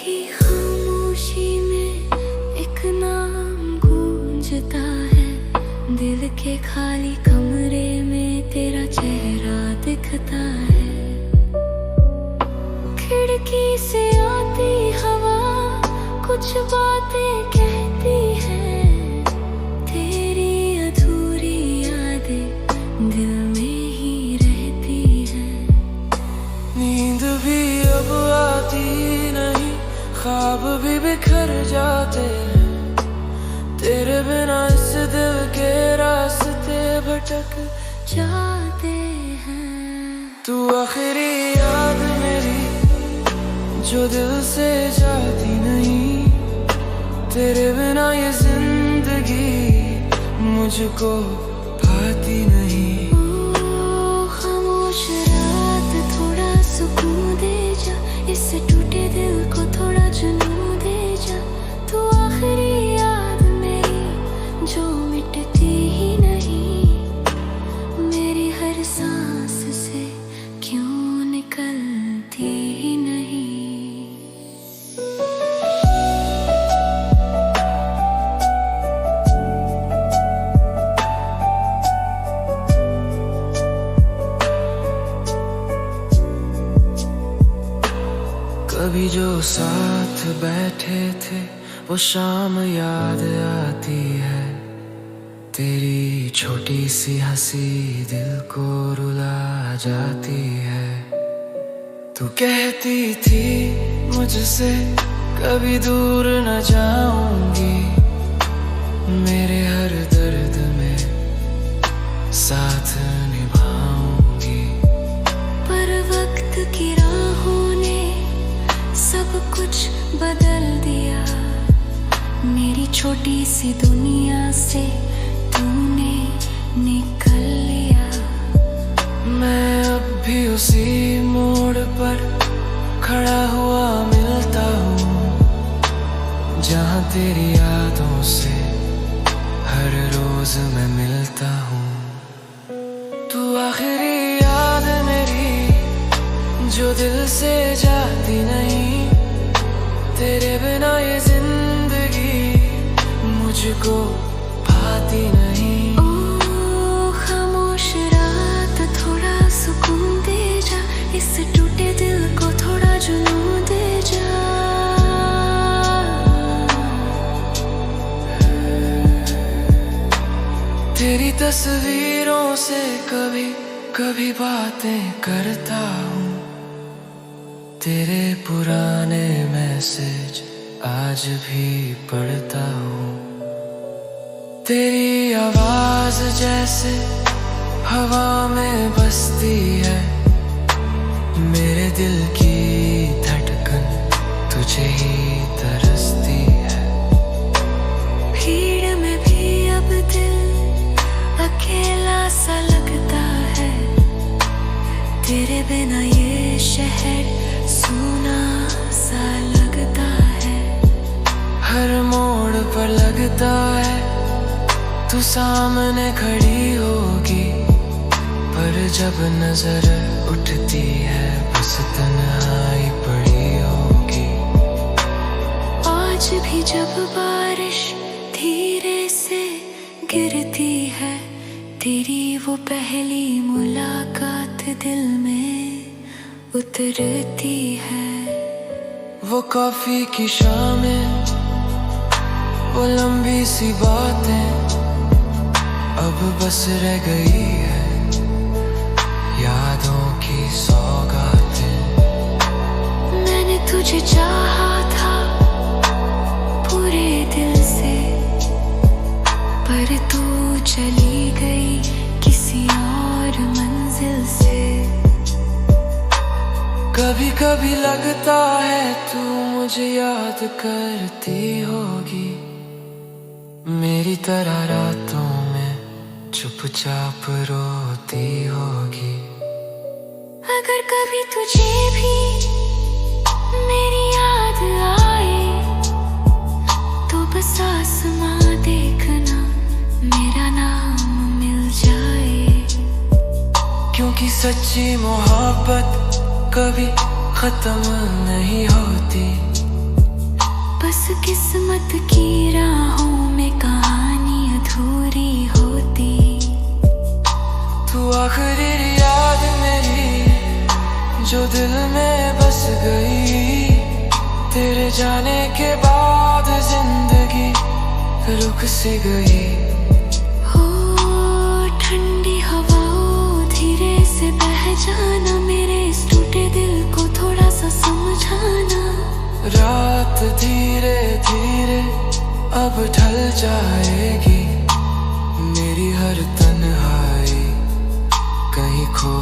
की खामोशी में एक नाम गूंजता है, दिल के खाली कमरे में तेरा चेहरा दिखता है। खिड़की से आती हवा कुछ बातें कहती है, तेरी अधूरी यादें दिल में ही रहती है। नींद भी अब आती नहीं, ख्वाब भी बिखर जाते हैं, तेरे बिना इस दिल के रास्ते भटक जाते हैं। तू आखिरी याद मेरी जो दिल से जाती नहीं, तेरे बिना ये जिंदगी मुझको भाती नहीं। खामोश रात थोड़ा सुकून दे जा, इस टूटे दिल को थोड़ा जुनून दे जा। तू आखिरी याद मेरी जो मिटती ही नहीं, मेरी हर सांस से क्यों निकलती ही नहीं। कभी जो साथ बैठे थे वो शाम याद आती है, तेरी छोटी सी हंसी दिल को रुला जाती है। तू कहती थी मुझसे कभी दूर न जाऊंगी, मेरे हर दर्द में साथ निभाऊंगी। पर वक्त की राहों ने सब कुछ बदल दिया, मेरी छोटी सी दुनिया से तूने निकल लिया। मैं अब भी उसी मोड़ पर खड़ा हुआ मिलता हूँ, जहाँ तेरी यादों से हर रोज मैं मिलता हूँ। तू आखिरी याद मेरी जो दिल से जाती नहीं, तेरे बिना ये जिंदगी मुझको भाती नहीं। ओ खामोश रात थोड़ा सुकून दे जा, इस टूटे दिल को थोड़ा जुनून दे जा। तेरी तस्वीरों से कभी कभी बातें करता हूँ, तेरे पुराने मैसेज आज भी पढ़ता हूँ। तेरी आवाज जैसे हवा में बसती है, मेरे दिल की धड़कन तुझे ही तरसती है। भीड़ में भी अब दिल अकेला सा लगता है, तेरे बिना ये शहर सूना सा लगता है। हर मोड़ पर लगता है तू सामने खड़ी होगी, पर जब नजर उठती है बस तन्हाई पड़ी होगी। आज भी जब बारिश धीरे से गिरती है, तेरी वो पहली मुलाकात दिल में उतरती है। वो कॉफी की शामें, वो लंबी सी बातें अब बस रह गई है, यादों की सौगातें। मैंने तुझे चाहा था पूरे दिल से, पर तू चली गई किसी और मंजिल से। कभी कभी लगता है तू मुझे याद करती होगी, मेरी तरह रातों में चुपचाप रोती होगी। अगर कभी तुझे भी मेरी याद आए, तो बस आसमां देखना मेरा नाम मिल जाए। क्योंकि सच्ची मोहब्बत कभी खत्म नहीं होती, बस किस्मत की राहों में कहानी अधूरी होती। तू आखिरी याद मेरी जो दिल में बस गई, तेरे जाने के बाद जिंदगी रुक सी गई। हो ठंडी हवाओं धीरे से बह जाना, मेरे इस टूटे दिल को थोड़ा सा समझाना। रात धीरे धीरे अब ढल जाएगी, मेरी हर तन्हाई कहीं खो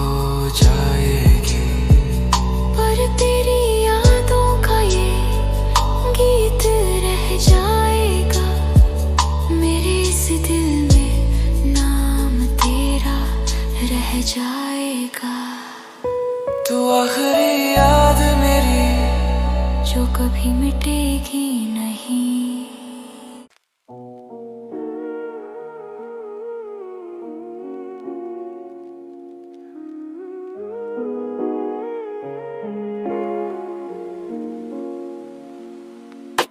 जाएगी। पर तेरी यादों का ये गीत रह जाएगा, मेरे इस दिल में नाम तेरा रह जाएगा। तू आखिरी याद मेरी जो कभी मिटेगी नहीं।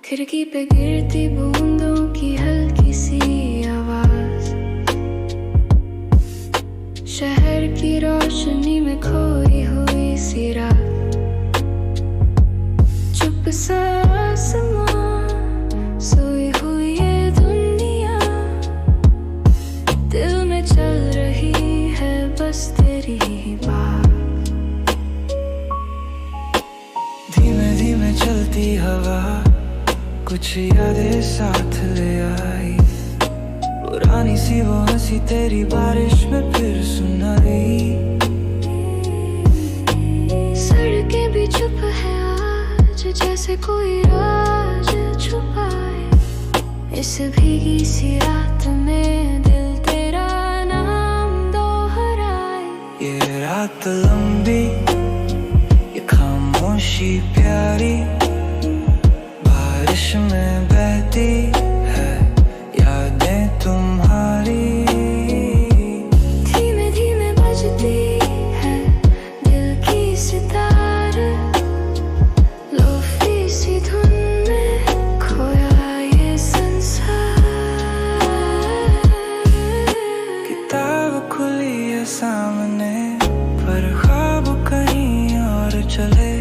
खिड़की पे गिरती बूंदों की हल्की सी आवाज, शहर की रोशनी में खोई हुई सी रात। चुप सा आसमां, सोई हुई ये दुनिया, दिल में चल रही है बस तेरी ही बात। धीमे धीमे चलती हवा कुछ यादें साथ ले आई, पुरानी सी वो हंसी तेरी बारिश में फिर सुनाई। सड़कें भी चुप है आज, जैसे कोई राज छुपाए। इस भीगी सी रात में दिल तेरा नाम दोहराए। ये रात लंबी, ये खामोशी प्यारी, बारिश में बहती है यादें तुम्हारी। धीमे धीमे बजती है दिल की सितार, लोफी सी धुन में खोया ये संसार। किताब खुली है सामने पर ख्वाब कहीं और चले,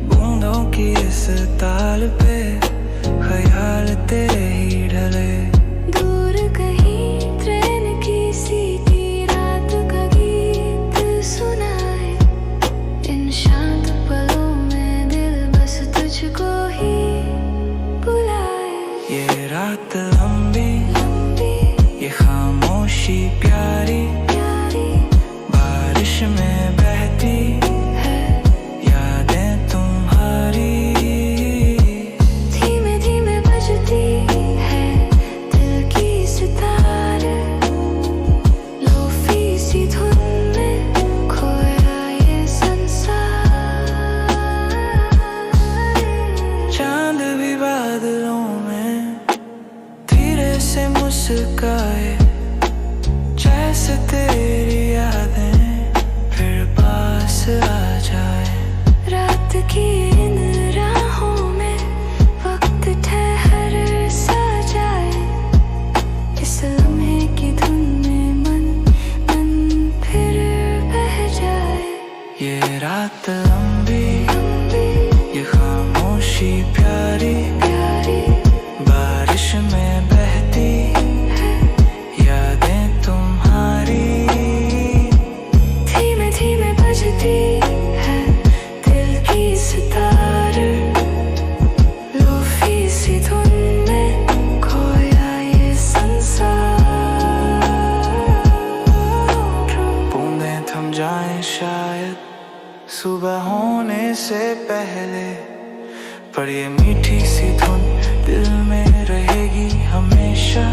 बूंदों की इस ताल पे ख्याल तेरे ही ढले। दूर कहीं ट्रेन की सीटी रात का गीत सुनाए, इन शांत पलों में दिल बस तुझको ही बुलाए। ये रात लंबी, लंबी ये खामोशी प्यारी, प्यारी, बारिश में बहती है यादें तुम्हारी। धीमे धीमे बजती है दिल की सितार, लोफी सी धुन में खोया ये संसार। चांद भी बादलों में धीरे से मुस्काए, जैसे तेरी यादें फिर पास आ जाए। रात की इन राहों में वक्त ठहर सा जाए, इस लम्हे की धुन में मन मन फिर बह जाए। ये रात लंबी, लंबी ये खामोशी प्यारी, प्यारी, बारिश में बहती है यादें तुम्हारी। धीमे धीमे बजती है दिल की सितार, लोफी सी धुन में खोया ये संसार। बूंदें थम जाएं शायद सुबह होने से पहले, पर ये मीठी सी धुन दिल में रहेगी हमेशा।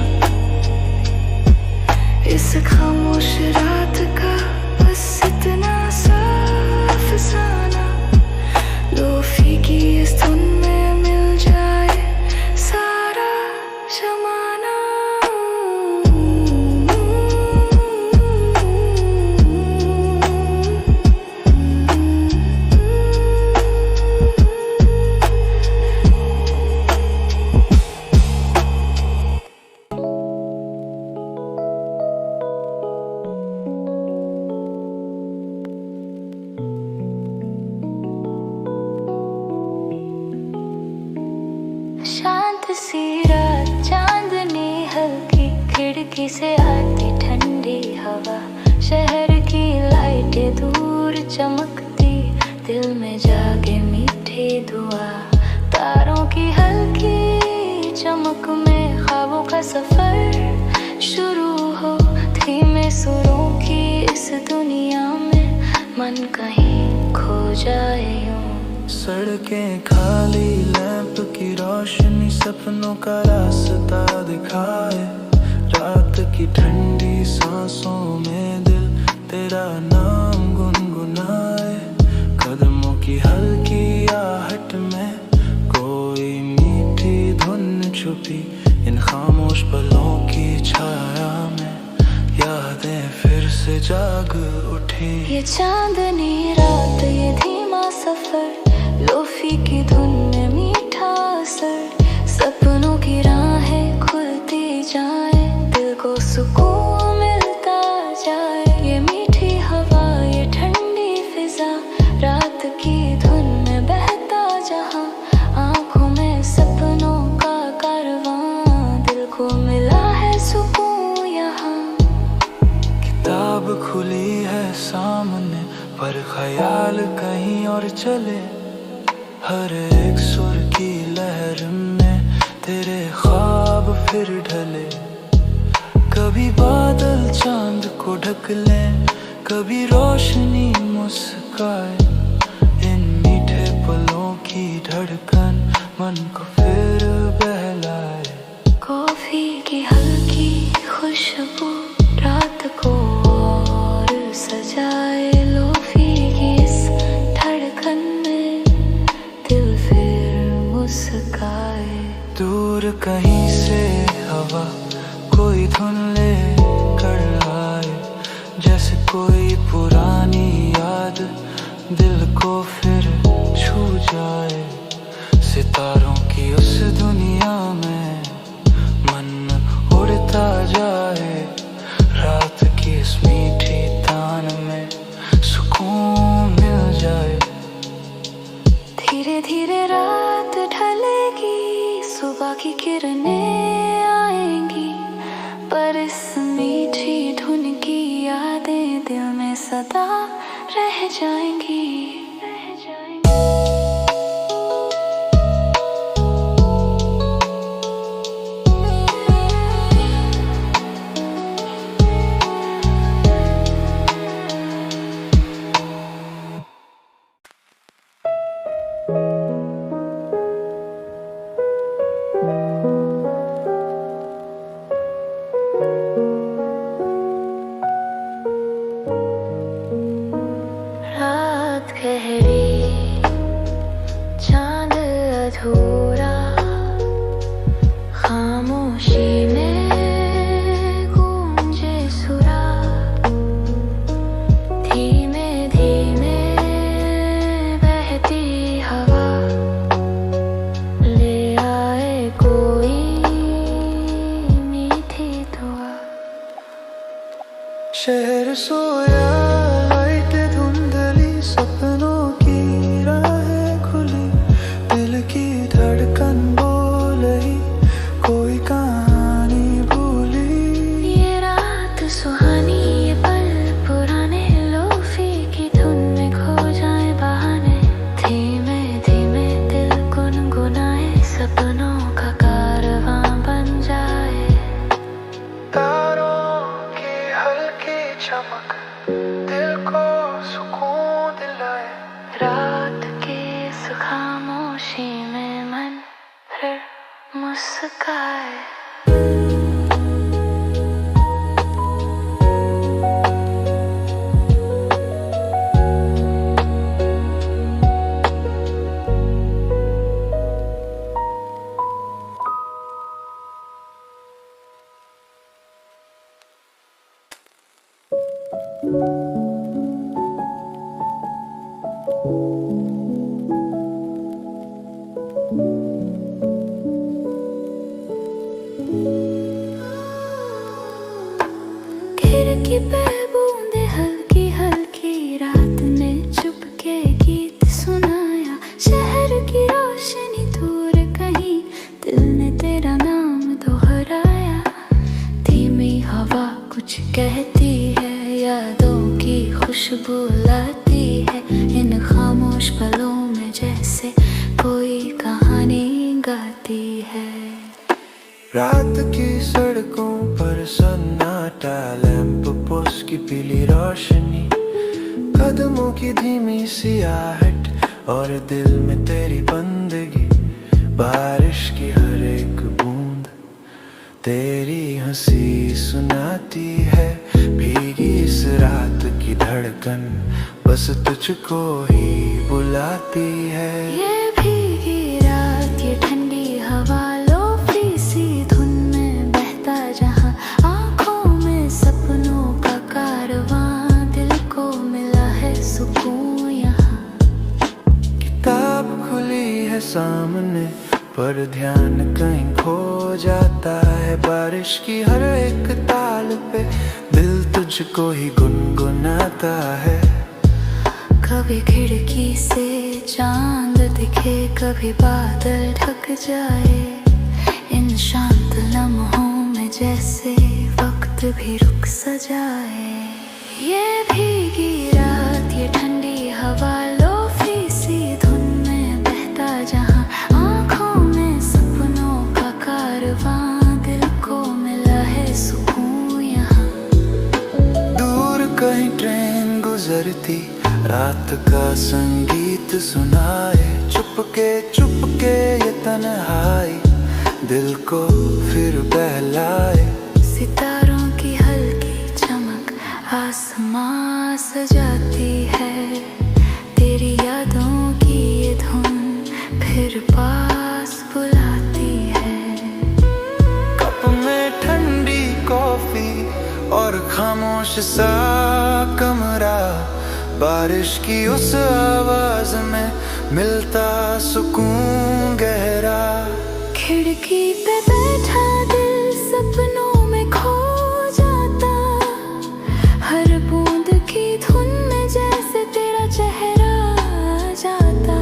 इस खामोश रात का बस इतना सा अफसाना, लोफी की इस धुन में मिल जाए सारा जमाना। खिड़की से आती ठंडी हवा, शहर की लाइटें दूर चमकती, दिल में जागे मीठी दुआ, तारों की हल्की चमक में ख्वाबों का सफर शुरू हो, धीमे सुरों की इस दुनिया में मन कहीं खो जाए यूं। सड़कें खाली, लैंप की रोशनी सपनों का रास्ता दिखाए, रात की ठंडी सांसों में दिल तेरा नाम गुनगुनाए, कदमों की हल्की आहट में कोई मीठी धुन छुपी, इन खामोश पलों की छाया में यादें फिर से जाग उठी। ये चांदनी रात, ये धीमा सफर, लोफी की धुन में मीठा असर, सपनों की राहें खुलती जाए, दिल को सुकून मिलता जाए, ये मीठी हवा, ये ठंडी फिजा, रात की धुन में बहता जहां, आंखों में सपनों का कारवां, दिल को मिला है सुकून यहाँ। किताब खुली है सामने पर ख्याल कहीं और चले, हर एक सुर की लहर में तेरे ख्वाब फिर ढले, कभी बादल चांद को ढक ले, कभी रोशनी मुस्काए, इन मीठे पलों की धड़कन मन को फिर बहलाए। कॉफी की हल्की खुशबू रात को और सजाए, लोफी की इस धड़कन में दिल फिर मुस्काए। दूर कहीं से हवा कोई धुन ले कर आए, जैसे कोई पुरानी याद दिल को फिर छू जाए, सितारों की उस दुनिया में मन उड़ता जाए, रात की इस मीठी तान में सुकून मिल जाए। धीरे धीरे रात ढलेगी, सुबह की किरणें आएंगी, पर इस मीठी धुन की यादें दिल में सदा रह जाएंगी। रात गहरी, चांद अधूरा, खामोशी में गूंजे सुरा, धीमे धीमे बहती हवा, ले आए कोई मीठी दुआ। शहर सोया, लाइटें धुंधली, सपनों की राहें खुली, दिल की धड़कन बोल रही, कोई कहानी भूली। ये रात सुहानी, ये पल पुराने, लोफी की धुन में खो जाए बहाने, धीमे धीमे दिल गुनगुनाए, सपनों का कारवां बन जाए। तारों की हल्की चमक दिल को सुकून दिलाए, रात की इस खामोशी में मन फिर मुस्काए। जैसे कोई कहानी गाती है। रात की सड़कों पर सन्नाटा, लैंप पोस्ट की पीली रोशनी, कदमों की धीमी सी आहट और दिल में तेरी बंदगी। बारिश की हर एक बूंद तेरी हंसी सुनाती है, भीगी इस रात की धड़कन बस तुझको ही बुलाती है। ये भीगी रात, ये ठंडी हवा, लोफी सी धुन में बहता जहां, आंखों में सपनों का कारवां, दिल को मिला है सुकून यहाँ। किताब खुली है सामने पर ध्यान कहीं खो जाता है, बारिश की हर एक ताल पे दिल तुझको ही गुनगुनाता है। कभी खिड़की से चांद दिखे, कभी बादल ढक जाए, इन शांत लम्हों में जैसे वक्त भी रुक सा जाए। ये भीगी रात, ये ठंडी हवा, लोफी सी धुन में बहता जहां, आंखों में सपनों का कारवां, दिल को मिला है सुकून यहाँ। दूर कहीं ट्रेन गुजरती, रात का संगीत सुनाए, चुपके ये तन्हाई दिल को फिर बहलाए। सितारों की हल्की चमक आसमां सजाती है, तेरी यादों की ये धुन फिर पास बुलाती है। कप में ठंडी कॉफी और खामोश सा कमरा, बारिश की उस आवाज में मिलता सुकून गहरा। खिड़की पे बैठा दिल सपनों में खो जाता, हर बूंद की धुन में जैसे तेरा चेहरा आ जाता।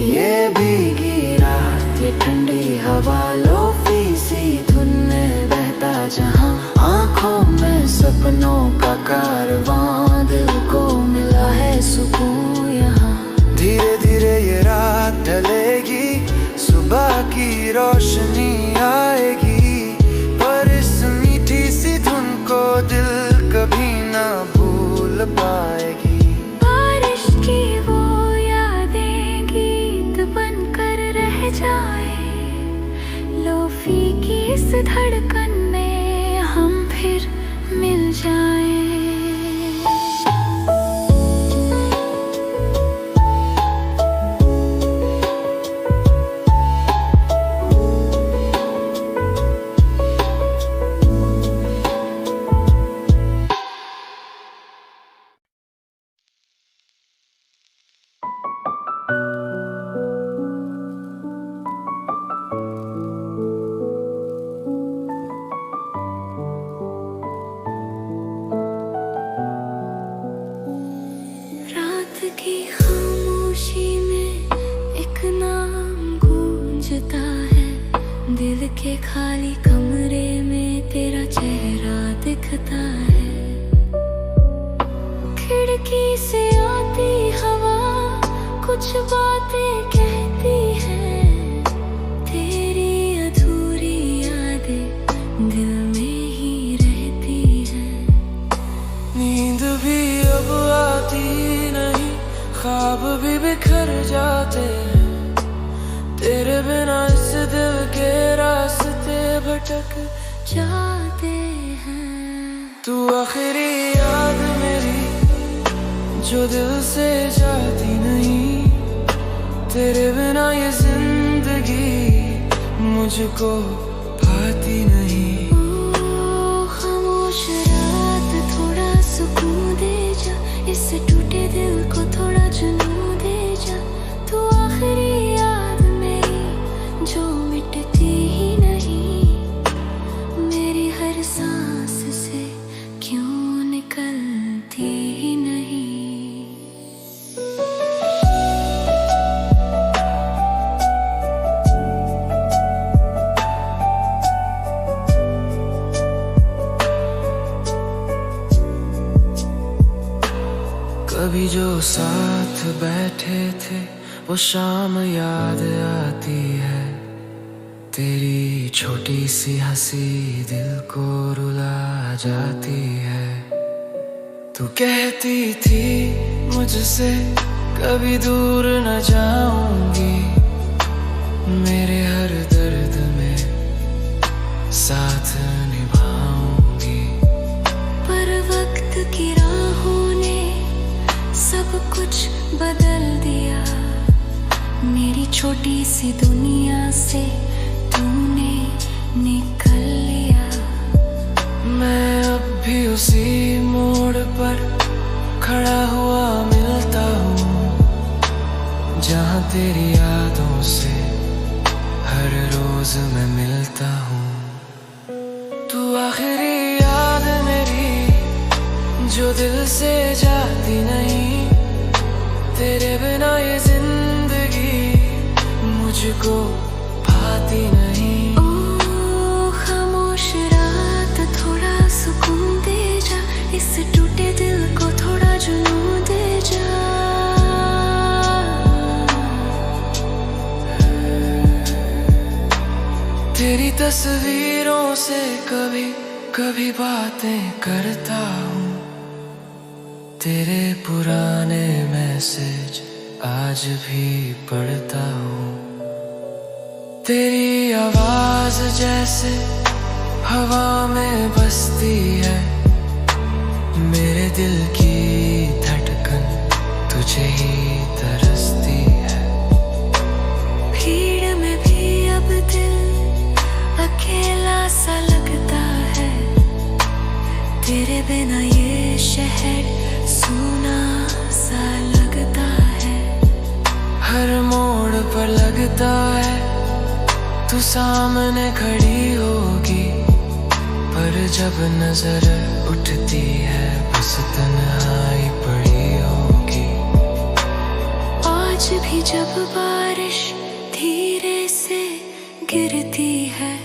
ये भीगी रात, ये ठंडी हवा, लोफी सी धुन में बहता जहां, आंखों में सपनों का कारवां, दिल को मिला है सुकून यहाँ। धीरे धीरे ये रात ढलेगी, सुबह की रोशनी आएगी, पर इस मीठी सी धुन को दिल कभी ना भूल पाएगी। बारिश की वो यादें गीत बनकर रह जाए, लोफी की इस धड़कन में हम फिर मिल जाए। की खामोशी में एक नाम गूंजता है, दिल के खाली कमरे में तेरा चेहरा दिखता है। खिड़की से आती हवा कुछ बातें कहती है, तेरी अधूरी यादें दिल में ही रहती है। नींद भी अब आती नहीं, ख्वाब भी बिखर जाते हैं, तेरे बिना इस दिल के रास्ते भटक जाते हैं। तू आखिरी याद मेरी जो दिल से जाती नहीं, तेरे बिना ये जिंदगी मुझको भाती नहीं। खामोश रात थोड़ा सुकून दे जा, इस टूटे दिल को थोड़ा जुनून दे जा। तू आखिरी याद मेरी जो मिटती ही नहीं, मेरी हर सांस से क्यों निकलती ही नहीं। कभी जो साथ बैठे थे वो शाम याद आती है, तेरी छोटी सी हंसी दिल को रुला जाती है। तू कहती थी मुझसे कभी दूर न जाऊंगी, मेरे हर दर्द में साथ निभाऊंगी। पर वक्त की राहों ने सब कुछ बदल दिया, मेरी छोटी सी दुनिया से तूने निकल लिया। मैं अब भी उसी मोड़ पर खड़ा हुआ मिलता हूँ, जहाँ तेरी यादों से हर रोज मैं मिलता हूँ। तू आखिरी याद मेरी जो दिल से जाती नहीं, तेरे बिना ये जिंदगी मुझको भाती नहीं। ओ खामोश रात थोड़ा सुकून दे जा, इस टूटे दिल को थोड़ा जुनून दे जा। तेरी तस्वीरों से कभी कभी बातें करता हूँ, तेरे पुराने मैसेज आज भी पढ़ता हूँ। तेरी आवाज जैसे हवा में बसती है, मेरे दिल की धड़कन तुझे ही तरसती है। भीड़ में भी अब दिल अकेला सा लगता है, तेरे बिना ये शहर सूना सा लगता है। हर मोड़ पर लगता है तू सामने खड़ी होगी, पर जब नजर उठती है बस तन्हाई पड़ी होगी। आज भी जब बारिश धीरे से गिरती है,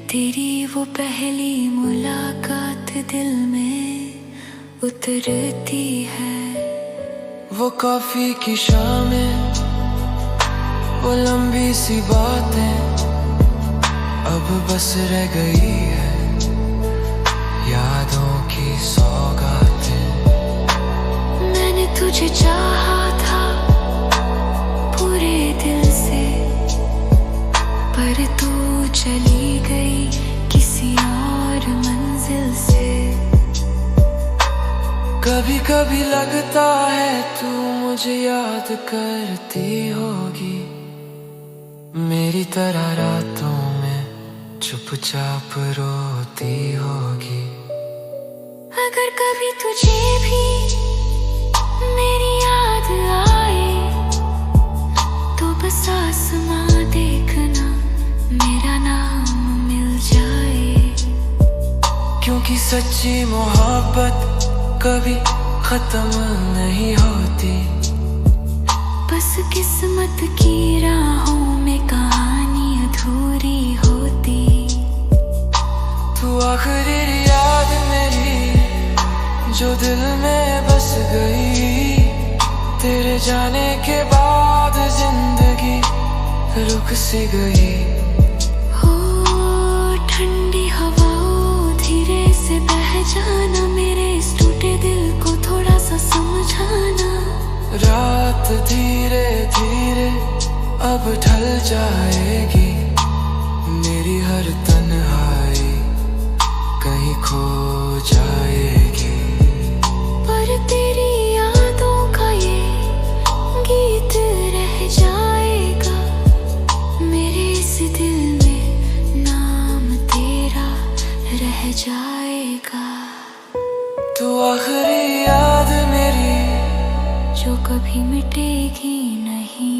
तेरी वो पहली मुलाकात दिल में उतरती है। वो कॉफी की शामें, वो लंबी सी बातें अब बस रह गई है, यादों की सौगातें। मैंने तुझे चाहा था पूरे दिल से, पर तू चली गई किसी और मंजिल से। कभी कभी लगता है तू मुझे याद करती होगी, मेरी तरह रातों में चुपचाप रोती होगी। अगर कभी तुझे भी मेरी याद आए, तो बस आसमां देखना मेरा नाम मिल जाए। क्योंकि सच्ची मोहब्बत कभी खत्म नहीं होती, बस किस्मत की राहों में कहानी अधूरी होती। तू आखिरी याद मेरी जो दिल में बस गई, तेरे जाने के बाद जिंदगी रुक सी गई। हो ठंडी हवाओं धीरे से बह जाना, मेरे इस टूटे दिल को थोड़ा सा समझाना। रात धीरे धीरे अब ढल जाएगी, मेरी हर तन्हाई कहीं खो जाएगी। पर तेरी यादों का ये गीत रह जाएगा, मेरे इस दिल में नाम तेरा रह जाएगा। तू आखिरी याद मेरी जो कभी मिटेगी नहीं।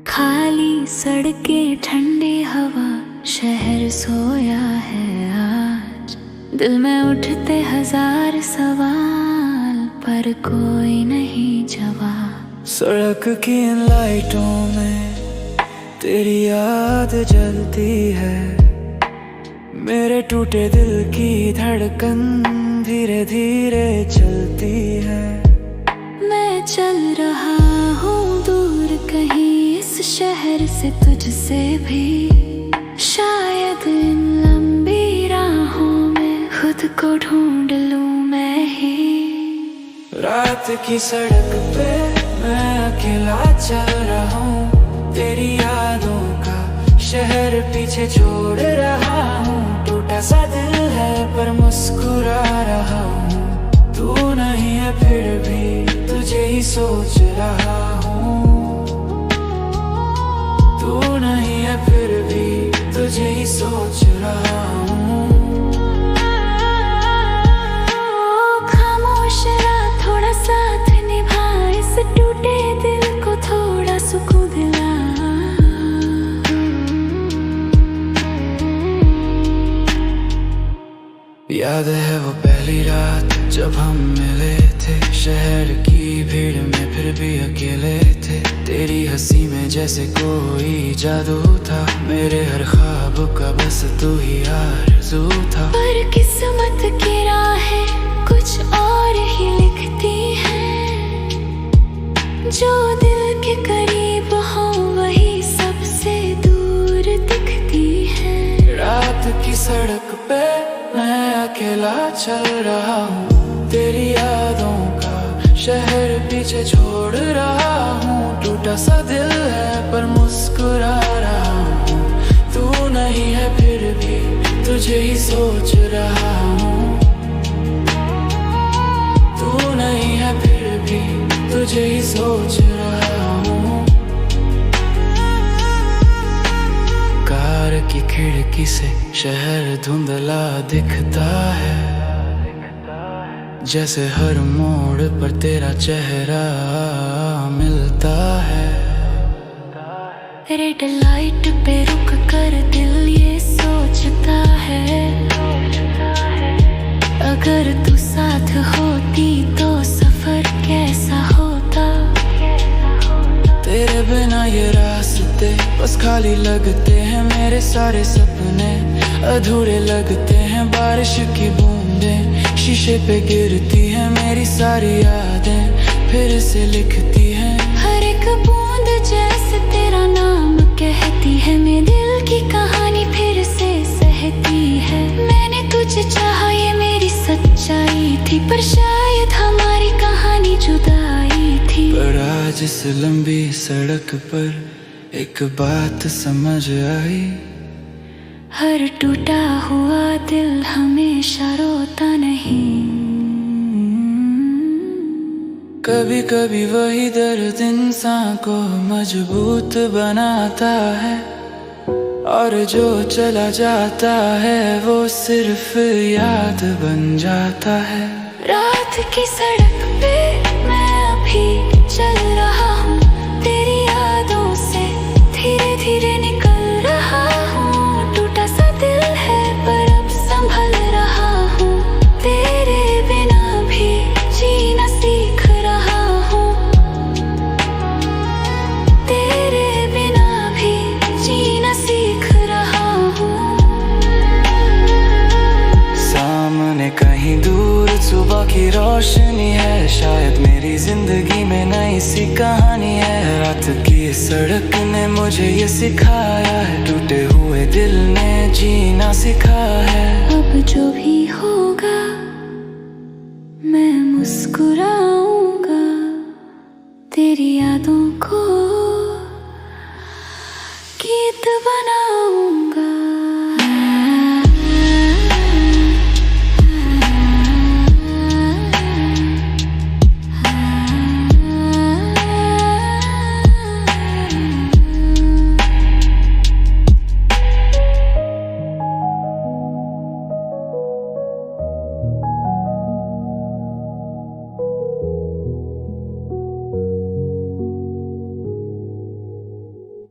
खाली ठंडी हवा, शहर सोया है आज। दिल में उठते हजार सवाल, पर कोई नहीं जवाब। सड़क की इन लाइटों में तेरी याद जलती है। मेरे टूटे दिल की धड़कन धीरे धीरे चलती है। मैं चल रहा हूँ दूर कहीं इस शहर से, तुझसे भी। शायद इन लंबी राहों में खुद को ढूंढ लूं मैं ही। रात की सड़क पे मैं अकेला चल रहा हूँ। तेरी यादों का शहर पीछे छोड़ रहा हूँ। टूटा सा दिल है पर मुस्कुरा रहा हूँ। तू नहीं है फिर भी तुझे ही सोच रहा हूँ। तू नहीं है फिर भी तुझे ही सोच रहा हूँ। खामोश रात थोड़ा साथ निभा, इस टूटे दिल को थोड़ा सुकून दिला। याद है वो पहली रात जब हम मिले थे। शहर की भीड़ में फिर भी अकेले थे। तेरी हंसी में जैसे कोई जादू था। मेरे हर ख्वाब का बस तू ही आरज़ू था। पर किस्मत की राहें कुछ और ही लिखती हैं। जो दिल के करीब हो वही सबसे दूर दिखती है। रात की सड़क पे मैं अकेला चल रहा हूँ। तेरी यादों का शहर पीछे छोड़ रहा हूँ। टूटा सा दिल है पर मुस्कुरा रहा हूँ। तू नहीं है फिर भी तुझे ही सोच रहा हूँ। तू नहीं है फिर भी तुझे ही सोच रहा हूँ। कार की खिड़की से शहर धुंधला दिखता है। जैसे हर मोड़ पर तेरा चेहरा मिलता है। रेड लाइट पे रुक कर दिल ये सोचता है, अगर तू साथ होती तो सफर कैसा होता। तेरे बिना ये रास्ते बस खाली लगते हैं। मेरे सारे सपने अधूरे लगते हैं। बारिश की बूंदें शीशे पे गिरती हैं। मेरी सारी यादें फिर से लिखती हैं। हर एक बूंद जैसे तेरा नाम कहती है। मेरे दिल की कहानी फिर से सहती है। मैंने तुझे चाहा ये मेरी सच्चाई थी, पर शायद हमारी कहानी जुदाई थी। पर आज इस लंबी सड़क पर एक बात समझ आई। हर टूटा हुआ दिल हमेशा रोता नहीं। कभी कभी वही दर्द इंसान को मजबूत बनाता है। और जो चला जाता है वो सिर्फ याद बन जाता है। रात की सड़क पे मैं अभी चल रहा हूँ। तेरी यादों से धीरे धीरे निकल रहा हूँ। टूटा सा दिल है पर अब संभल रहा हूँ। तेरे बिना भी जीना सीख रहा हूँ। तेरे बिना भी जीना सीख रहा हूँ। सामने कहीं दूर सुबह की रोशनी है। शायद मेरी जिंदगी में नई सी कहानी है। रात की सड़क ने मुझे ये सिखाया है। टूटे हुए दिल ने जीना सिखाया है। अब जो भी होगा मैं मुस्कुराऊंगा। तेरी यादों को